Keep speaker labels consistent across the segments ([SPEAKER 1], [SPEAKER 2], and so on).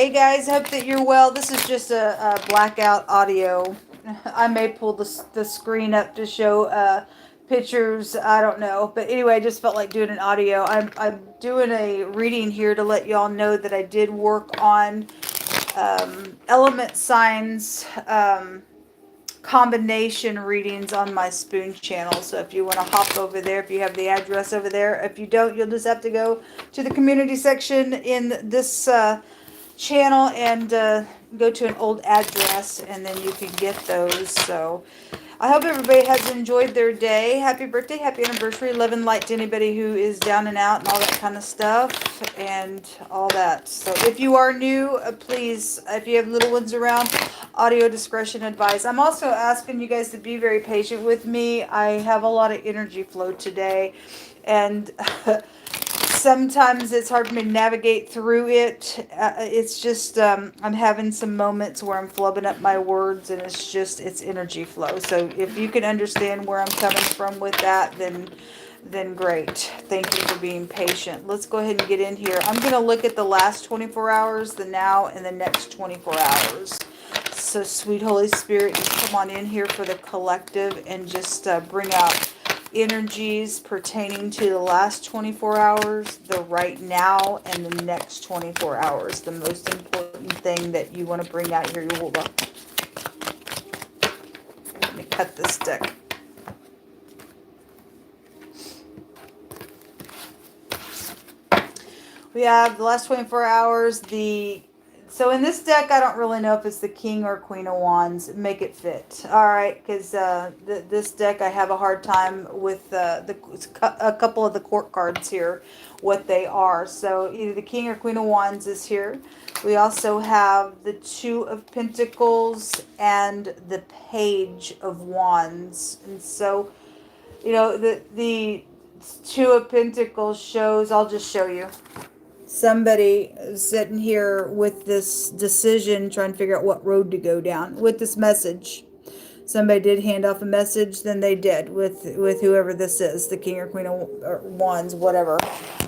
[SPEAKER 1] Hey guys, hope that you're well. This is just a blackout audio. I may pull the screen up to show pictures. I don't know, but anyway, I just felt like doing an audio. I'm doing a reading here to let y'all know that I did work on element signs combination readings on my Spoon channel. So if you want to hop over there, if you have the address over there, if you don't, you'll just have to go to the community section in this channel and go to an old address, and then you can get those. So I hope everybody has enjoyed their day. Happy birthday, happy anniversary, love and light to anybody who is down and out and all that kind of stuff and all that. So if you are new, please, if you have little ones around, audio discretion advised. I'm also asking you guys to be very patient with me. I have a lot of energy flow today, and sometimes it's hard for me to navigate through it. It's just I'm having some moments where I'm flubbing up my words, and it's energy flow. So if you can understand where I'm coming from with that, then great. Thank you for being patient. Let's go ahead and get in here. I'm going to look at the last 24 hours, the now, and the next 24 hours. So sweet Holy Spirit, just come on in here for the collective and just bring out energies pertaining to the last 24 hours, the right now, and the next 24 hours. The most important thing that you want to bring out here. Hold on. Let me cut this deck. We have the last 24 hours, so in this deck, I don't really know if it's the King or Queen of Wands. Make it fit. All right, because this deck, I have a hard time with a couple of the court cards here, what they are. So either the King or Queen of Wands is here. We also have the Two of Pentacles and the Page of Wands. And so, you know, the Two of Pentacles shows, I'll just show you. Somebody sitting here with this decision, trying to figure out what road to go down with this message. Somebody did hand off a message, then they did with whoever this is, the King or Queen of Wands, whatever.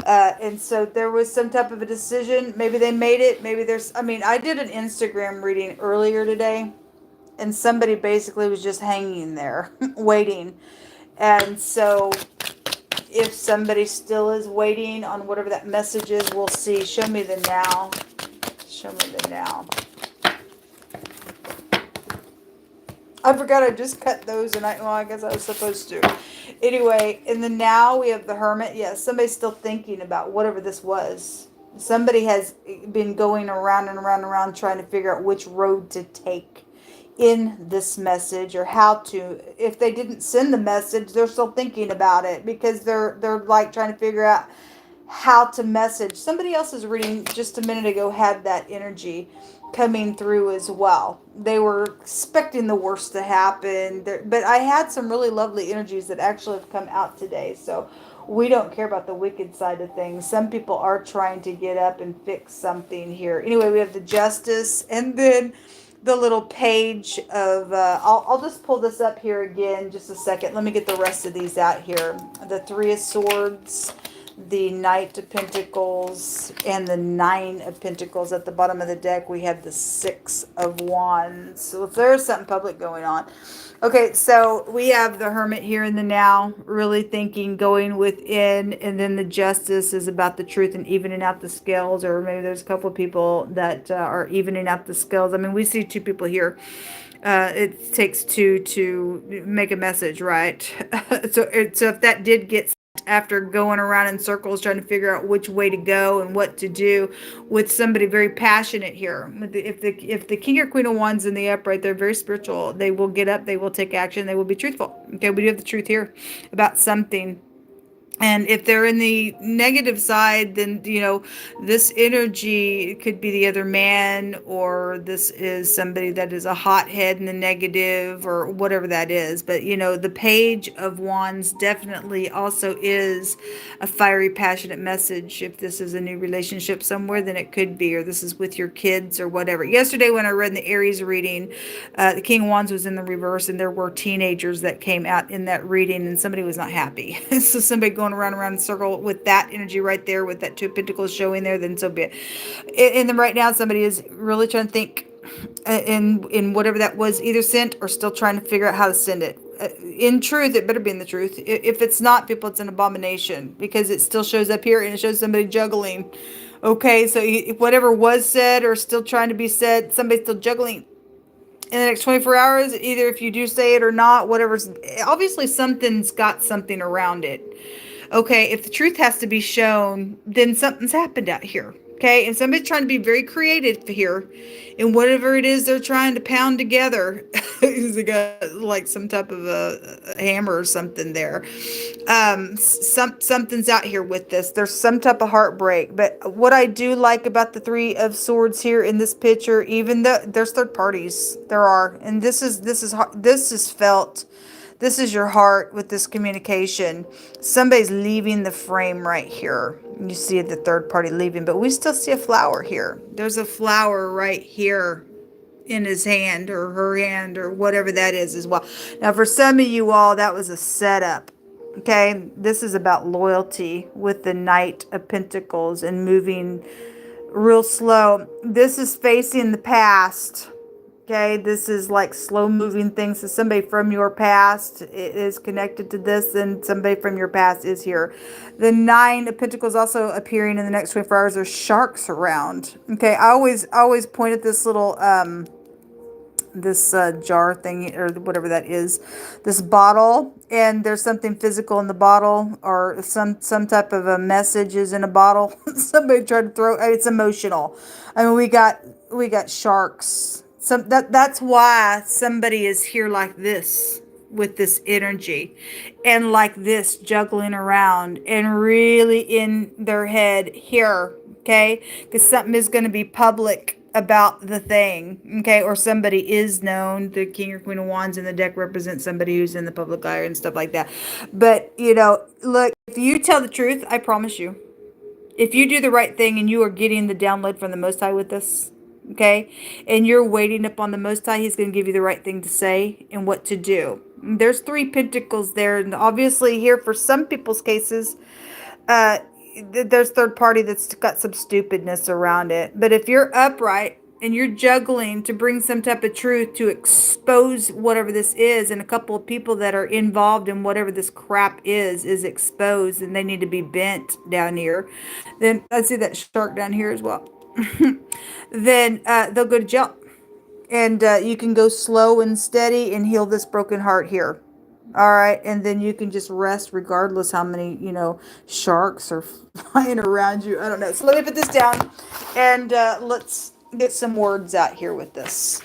[SPEAKER 1] And so there was some type of a decision. Maybe they made it. Maybe I did an Instagram reading earlier today, and somebody basically was just hanging there, waiting. And so if somebody still is waiting on whatever that message is, we'll see. Show me the now. Show me the now. I forgot I just cut those, and I guess I was supposed to. Anyway, in the now, we have the Hermit. Yes, somebody's still thinking about whatever this was. Somebody has been going around and around and around trying to figure out which road to take in this message, or how to. If they didn't send the message, they're still thinking about it, because they're like trying to figure out how to message. Somebody else's reading just a minute ago had that energy coming through as well. They were expecting the worst to happen, but I had some really lovely energies that actually have come out today. So we don't care about the wicked side of things. Some people are trying to get up and fix something here. Anyway, we have the Justice, and then the little page of, I'll just pull this up here again just a second. Let me get the rest of these out here. The Three of Swords, the Knight of Pentacles, and the Nine of Pentacles. At the bottom of the deck, we have the Six of Wands. So there's something public going on. Okay, so we have the Hermit here in the now, really thinking, going within, and then the Justice is about the truth and evening out the scales, or maybe there's a couple of people that are evening out the scales. I mean, we see two people here. It takes two to make a message, right? So if that did get after going around in circles trying to figure out which way to go and what to do, with somebody very passionate here. If the King or Queen of Wands in the upright, they're very spiritual. They will get up, they will take action, they will be truthful. Okay, we do have the truth here about something. And if they're in the negative side, then, you know, this energy could be the other man, or this is somebody that is a hothead in the negative, or whatever that is. But, you know, the Page of Wands definitely also is a fiery, passionate message. If this is a new relationship somewhere, then it could be, or this is with your kids or whatever. Yesterday when I read the Aries reading, the King of Wands was in the reverse, and there were teenagers that came out in that reading, and somebody was not happy. So somebody going going around and around in a circle with that energy right there, with that two of pentacles showing there, then so be it. In them right now, somebody is really trying to think in whatever that was, either sent or still trying to figure out how to send it. In truth, it better be in the truth. If it's not, people, it's an abomination, because it still shows up here and it shows somebody juggling. Okay, so whatever was said or still trying to be said, somebody's still juggling in the next 24 hours, either if you do say it or not, whatever's, obviously something's got something around it. Okay, if the truth has to be shown, then something's happened out here. Okay, and somebody's trying to be very creative here in whatever it is they're trying to pound together. They got like some type of a hammer or something there. Something's out here with this. There's some type of heartbreak. But what I do like about the Three of Swords here in this picture, even though there's third parties, there are, and this is felt. This is your heart with this communication. Somebody's leaving the frame right here. You see the third party leaving, but we still see a flower here. There's a flower right here in his hand or her hand or whatever that is as well. Now, for some of you all, that was a setup. Okay, this is about loyalty with the Knight of Pentacles and moving real slow. This is facing the past. Okay, this is like slow moving things. So somebody from your past is connected to this, and somebody from your past is here. The Nine of Pentacles also appearing in the next 24 hours. There's sharks around. Okay, I always point at this little this jar thing or whatever that is, this bottle, and there's something physical in the bottle, or some type of a message is in a bottle. Somebody tried to throw. It's emotional. I mean, we got sharks. That's why somebody is here like this with this energy and like this juggling around and really in their head here. Okay, because something is going to be public about the thing, okay, or somebody is known. The King or Queen of Wands in the deck represents somebody who's in the public eye and stuff like that. But, look, if you tell the truth, I promise you, if you do the right thing and you are getting the download from the Most High with this, okay, and you're waiting upon the Most High, he's going to give you the right thing to say and what to do. There's Three Pentacles there, and obviously here for some people's cases, there's third party that's got some stupidness around it. But if you're upright and you're juggling to bring some type of truth to expose whatever this is, and a couple of people that are involved in whatever this crap is exposed, and they need to be bent down here, then I see that shark down here as well. Then they'll go to jail, and you can go slow and steady and heal this broken heart here. All right, and then you can just rest regardless how many, sharks are flying around you. I don't know. So let me put this down, and let's get some words out here with this.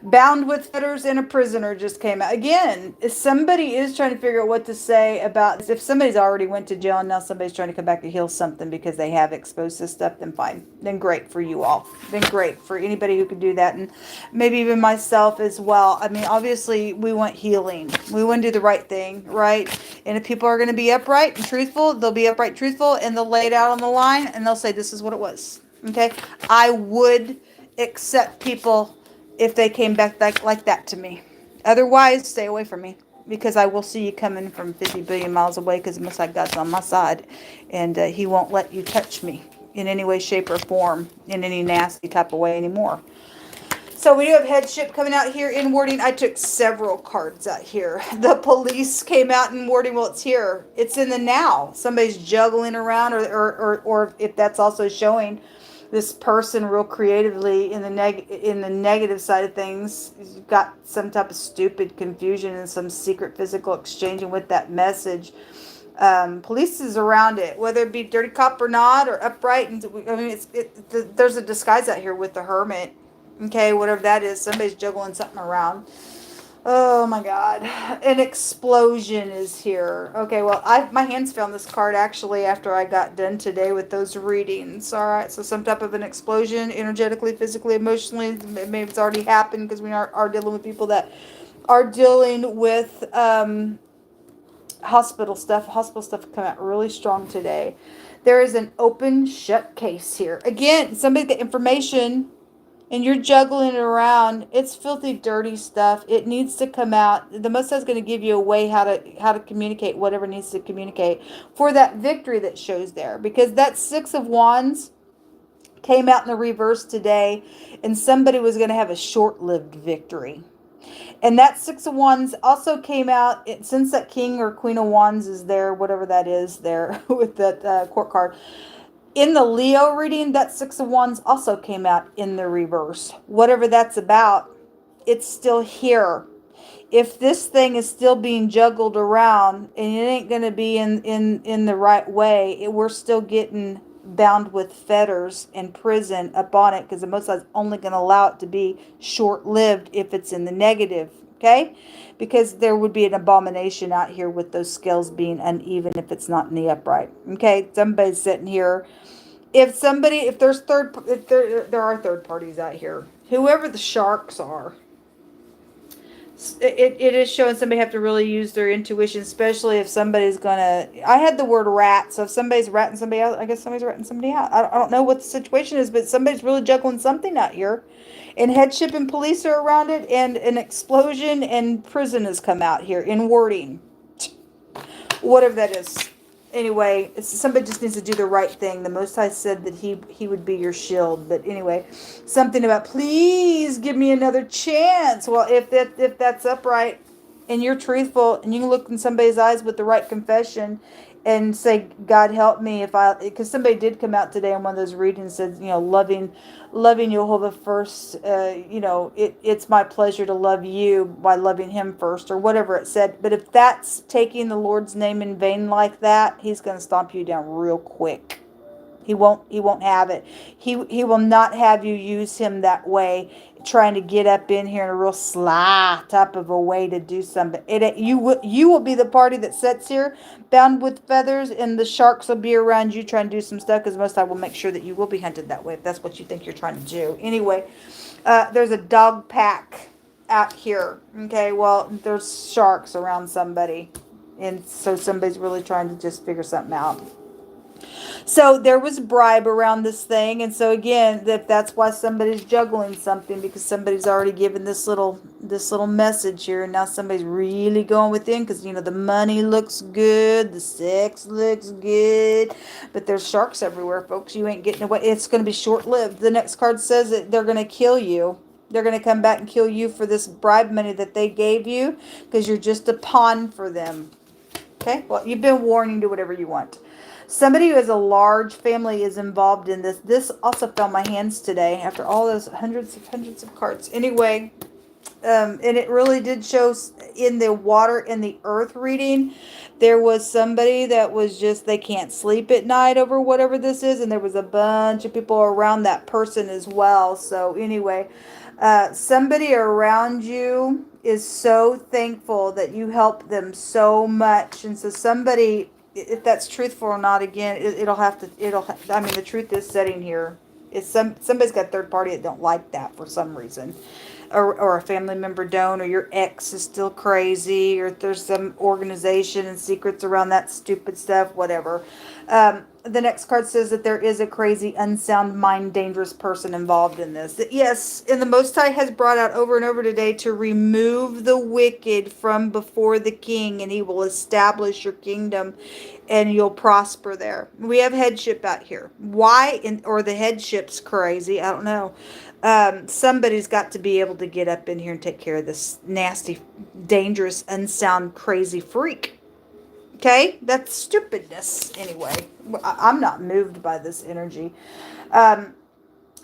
[SPEAKER 1] Bound with fetters and a prisoner just came out. Again, if somebody is trying to figure out what to say about, if somebody's already went to jail and now somebody's trying to come back and heal something because they have exposed this stuff, then fine. Then great for you all. Then great for anybody who can do that, and maybe even myself as well. I mean, obviously, we want healing. We want to do the right thing, right? And if people are going to be upright and truthful, they'll be upright, truthful, and they'll lay it out on the line, and they'll say, this is what it was. Okay? I would accept people if they came back like that to me. Otherwise, stay away from me, because I will see you coming from 50 billion miles away, because the Most High God's on my side, and he won't let you touch me in any way, shape, or form in any nasty type of way anymore. So we do have headship coming out here in warding. I took several cards out here. The police came out in warding. Well, it's here. It's in the now. Somebody's juggling around, or if that's also showing this person real creatively in the negative side of things. You've got some type of stupid confusion and some secret physical exchanging with that message. Police is around it, whether it be dirty cop or not, or upright. And I mean, there's a disguise out here with the Hermit. Okay, whatever that is, somebody's juggling something around. Oh my God, an explosion is here. Okay, well, my hands found this card actually after I got done today with those readings. All right, so some type of an explosion, energetically, physically, emotionally. Maybe it's already happened, because we are dealing with people that are dealing with hospital stuff. Hospital stuff come out really strong today. There is an open shut case here. Again, somebody got information and you're juggling it around. It's filthy, dirty stuff. It needs to come out. The Most High is going to give you a way how to communicate whatever needs to communicate for that victory that shows there. Because that Six of Wands came out in the reverse today, and somebody was going to have a short-lived victory. And that Six of Wands also came out, since that King or Queen of Wands is there, whatever that is there with that court card. In the Leo reading, that Six of Wands also came out in the reverse. Whatever that's about, it's still here. If this thing is still being juggled around and it ain't going to be in the right way, we're still getting bound with fetters and prison upon it, because the Most High is only going to allow it to be short-lived if it's in the negative, okay? Because there would be an abomination out here with those scales being uneven if it's not in the upright, okay? Somebody's sitting here. If there's there are third parties out here, whoever the sharks are, it is showing somebody have to really use their intuition, especially if somebody's gonna. I had the word rat, so if somebody's ratting somebody out, I guess somebody's ratting somebody out. I don't know what the situation is, but somebody's really juggling something out here, and headship and police are around it, and an explosion and prison has come out here in wording, whatever that is. Anyway, somebody just needs to do the right thing. The Most High said that he would be your shield. But anyway, something about, please give me another chance. Well, if that's upright and you're truthful and you can look in somebody's eyes with the right confession and say, God help me, because somebody did come out today in one of those readings and said, loving Jehovah first, it's my pleasure to love you by loving him first, or whatever it said. But if that's taking the Lord's name in vain like that, he's going to stomp you down real quick. He won't have it. He will not have you use him that way, trying to get up in here in a real sly type of a way to do something. You will be the party that sits here bound with feathers, and the sharks will be around you trying to do some stuff, because most I will make sure that you will be hunted that way if that's what you think you're trying to do. Anyway, there's a dog pack out here. Okay, well, there's sharks around somebody, and so somebody's really trying to just figure something out. So there was bribe around this thing, and so again, that's why somebody's juggling something, because somebody's already given this little message here, and now somebody's really going within, because the money looks good, the sex looks good, but there's sharks everywhere, folks. You ain't getting away. It's going to be short-lived. The next card says that they're going to kill you. They're going to come back and kill you for this bribe money that they gave you, because you're just a pawn for them. Okay? Well, you've been warned. Do whatever you want. Somebody who has a large family is involved in this. This also fell in my hands today after all those hundreds of cards. Anyway, and it really did show in the water and the earth reading. There was somebody that was just, they can't sleep at night over whatever this is. And there was a bunch of people around that person as well. So anyway, somebody around you is so thankful that you help them so much. And so somebody, if that's truthful or not, again, the truth is setting here. Somebody's got a third party that don't like that for some reason. Or a family member don't, or your ex is still crazy, or if there's some organization and secrets around that stupid stuff, whatever. The next card says that there is a crazy, unsound mind, dangerous person involved in this. Yes, and the Most High has brought out over and over today to remove the wicked from before the king, and he will establish your kingdom, and you'll prosper there. We have headship out here. Why? Or the headship's crazy. I don't know. Somebody's got to be able to get up in here and take care of this nasty, dangerous, unsound, crazy freak. Okay? That's stupidness. Anyway, I'm not moved by this energy. The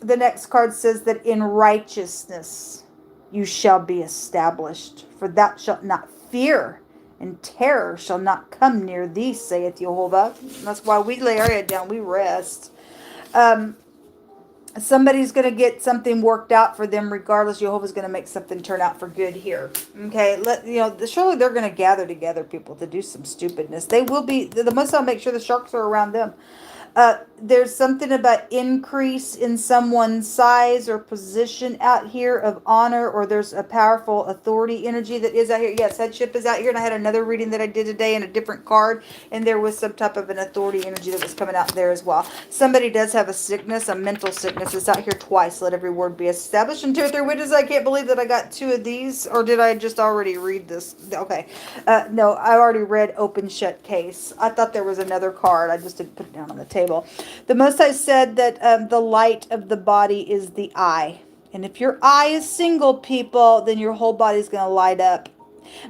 [SPEAKER 1] next card says that in righteousness you shall be established, for thou shalt not fear, and terror shall not come near thee, saith Jehovah. And that's why we lay our head down, we rest. Somebody's going to get something worked out for them regardless. Jehovah's going to make something turn out for good here. Okay, surely they're going to gather together people to do some stupidness. They will be, the Most I'll make sure the sharks are around them. There's something about increase in someone's size or position out here of honor, or there's a powerful authority energy that is out here. Yes, headship is out here, and I had another reading that I did today in a different card, and there was some type of an authority energy that was coming out there as well. Somebody does have a sickness, a mental sickness. It's out here twice. Let every word be established. And 2 or 3 witnesses. I can't believe that I got 2 of these, or did I just already read this? Okay. No, I already read open shut case. I thought there was another card. I just didn't put it down on the table. The Most High said that the light of the body is the eye. And if your eye is single, people, then your whole body is going to light up.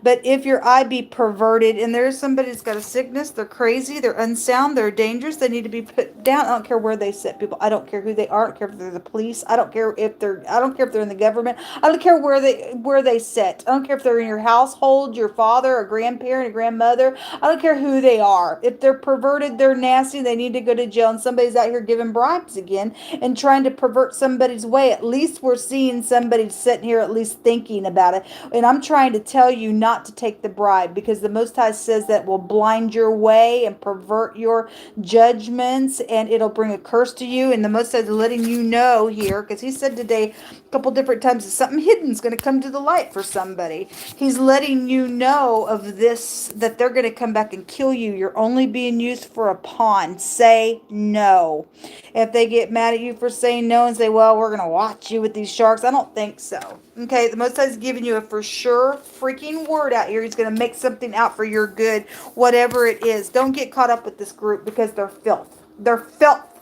[SPEAKER 1] But if your eye be perverted, and there's somebody that's got a sickness, they're crazy, they're unsound, they're dangerous, they need to be put down. I don't care where they sit, people. I don't care who they are. I don't care if they're the police. I don't care if they're in the government. I don't care where they sit. I don't care if they're in your household, your father, a grandparent, a grandmother. I don't care who they are. If they're perverted, they're nasty, they need to go to jail. And somebody's out here giving bribes again and trying to pervert somebody's way. At least we're seeing somebody sitting here at least thinking about it. And I'm trying to tell you not to take the bribe, because the Most High says that will blind your way and pervert your judgments, and it'll bring a curse to you. And the Most High is letting you know here, because he said today a couple different times that something hidden is going to come to the light for somebody. He's letting you know of this, that they're going to come back and kill you. You're only being used for a pawn. Say no. If they get mad at you for saying no and say, well, we're going to watch you with these sharks, I don't think so. Okay, the Most High is giving you a for sure freaking word out here. He's going to make something out for your good, whatever it is. Don't get caught up with this group, because they're filth. They're filth.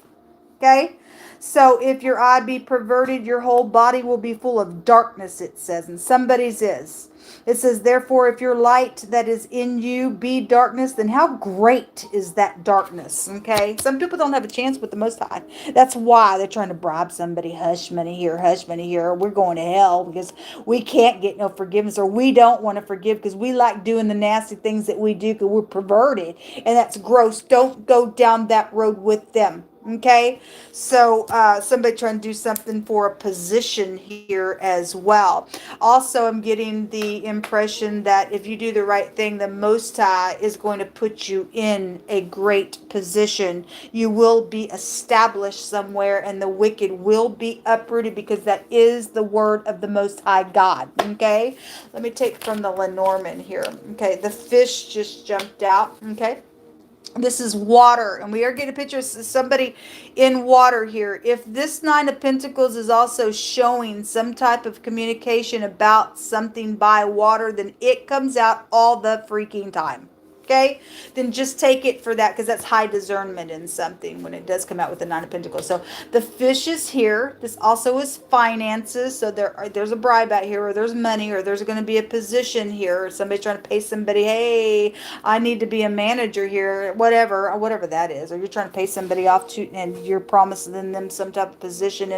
[SPEAKER 1] Okay? So if your eye be perverted, your whole body will be full of darkness, it says, and somebody's is. It says, therefore, if your light that is in you be darkness, then how great is that darkness? Okay? Some people don't have a chance with the Most High. That's why they're trying to bribe somebody. Hush money here, hush money here. We're going to hell because we can't get no forgiveness, or we don't want to forgive because we like doing the nasty things that we do because we're perverted. And that's gross. Don't go down that road with them. Okay, so somebody trying to do something for a position here as well. Also, I'm getting the impression that if you do the right thing, the Most High is going to put you in a great position. You will be established somewhere, and the wicked will be uprooted, because that is the word of the Most High God. Okay, let me take from the Lenormand here. Okay, the fish just jumped out. Okay. This is water, and we are getting a picture of somebody in water here. If this 9 of Pentacles is also showing some type of communication about something by water, then it comes out all the freaking time. Okay, then just take it for that, because that's high discernment in something when it does come out with the 9 of Pentacles. So the fish is here. This also is finances. So there's a bribe out here, or there's money, or there's going to be a position here, or somebody trying to pay somebody, hey, I need to be a manager here, whatever that is. Or you're trying to pay somebody off to, and you're promising them some type of position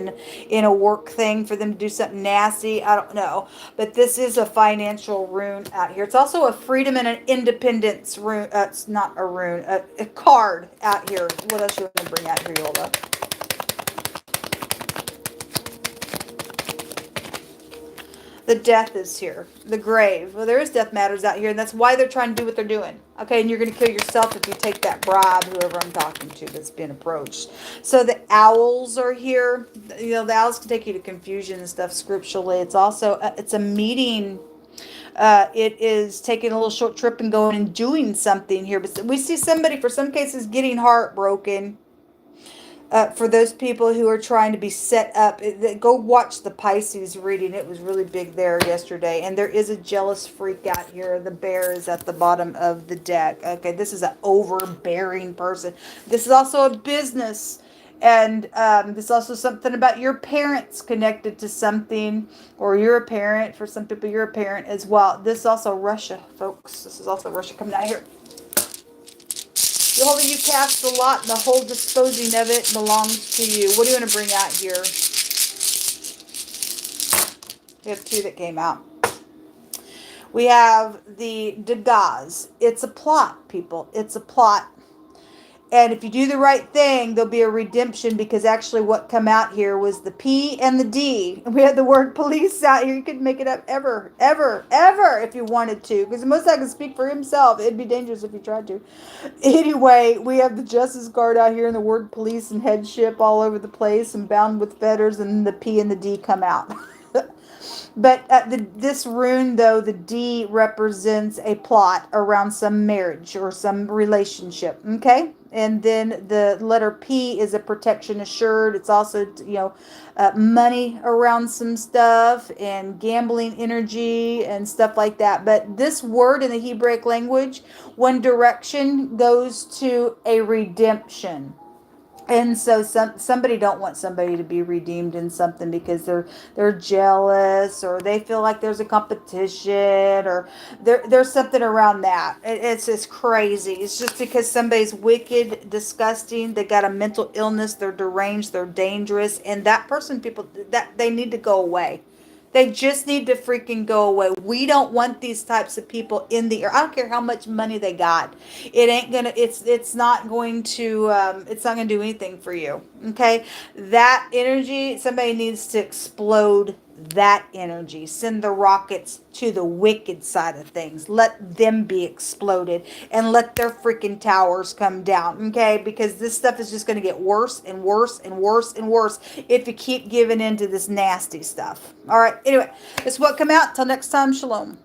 [SPEAKER 1] in a work thing for them to do something nasty. I don't know. But this is a financial rune out here. It's also a freedom and an independence rune. It's not a rune, a card out here. What else you want to bring out here, Yola? The death is here. The grave. Well, there is death matters out here, and that's why they're trying to do what they're doing. Okay, and you're going to kill yourself if you take that bribe, whoever I'm talking to that's been approached. So the owls are here. You know, the owls can take you to confusion and stuff scripturally. It's also, it's a meeting. It is taking a little short trip and going and doing something here. But we see somebody, for some cases, getting heartbroken. For those people who are trying to be set up, go watch the Pisces reading. It was really big there yesterday. And there is a jealous freak out here. The bear is at the bottom of the deck. Okay, this is an overbearing person. This is also a business. And this is also something about your parents connected to something, or you're a parent. For some people, you're a parent as well. This is also Russia, folks. This is also Russia coming out here. Jehovah, you cast the lot, and the whole disposing of it belongs to you. What do you want to bring out here? We have 2 that came out. We have the Degas. It's a plot, people. It's a plot. And if you do the right thing, there'll be a redemption, because actually what come out here was the P and the D. And we had the word police out here. You could make it up ever, ever, ever if you wanted to. Because most I can speak for himself. It'd be dangerous if you tried to. Anyway, we have the Justice Guard out here and the word police and headship all over the place and bound with fetters, and the P and the D come out. But this rune, though, the D represents a plot around some marriage or some relationship. Okay, and then the letter P is a protection assured. It's also, money around some stuff and gambling energy and stuff like that. But this word in the Hebraic language, one direction goes to a redemption. And so somebody don't want somebody to be redeemed in something because they're jealous, or they feel like there's a competition, or there's something around that. It's just crazy. It's just because somebody's wicked, disgusting, they got a mental illness, they're deranged, they're dangerous, and that person, people, that they need to go away. They just need to freaking go away. We don't want these types of people in the air. I don't care how much money they got. It ain't gonna. It's not going to. It's not gonna do anything for you. Okay, that energy. Somebody needs to explode that energy. Send the rockets to the wicked side of things. Let them be exploded and let their freaking towers come down. Okay, because this stuff is just going to get worse and worse and worse and worse if you keep giving in to this nasty stuff. All right. Anyway, that's what come out. Till next time. Shalom.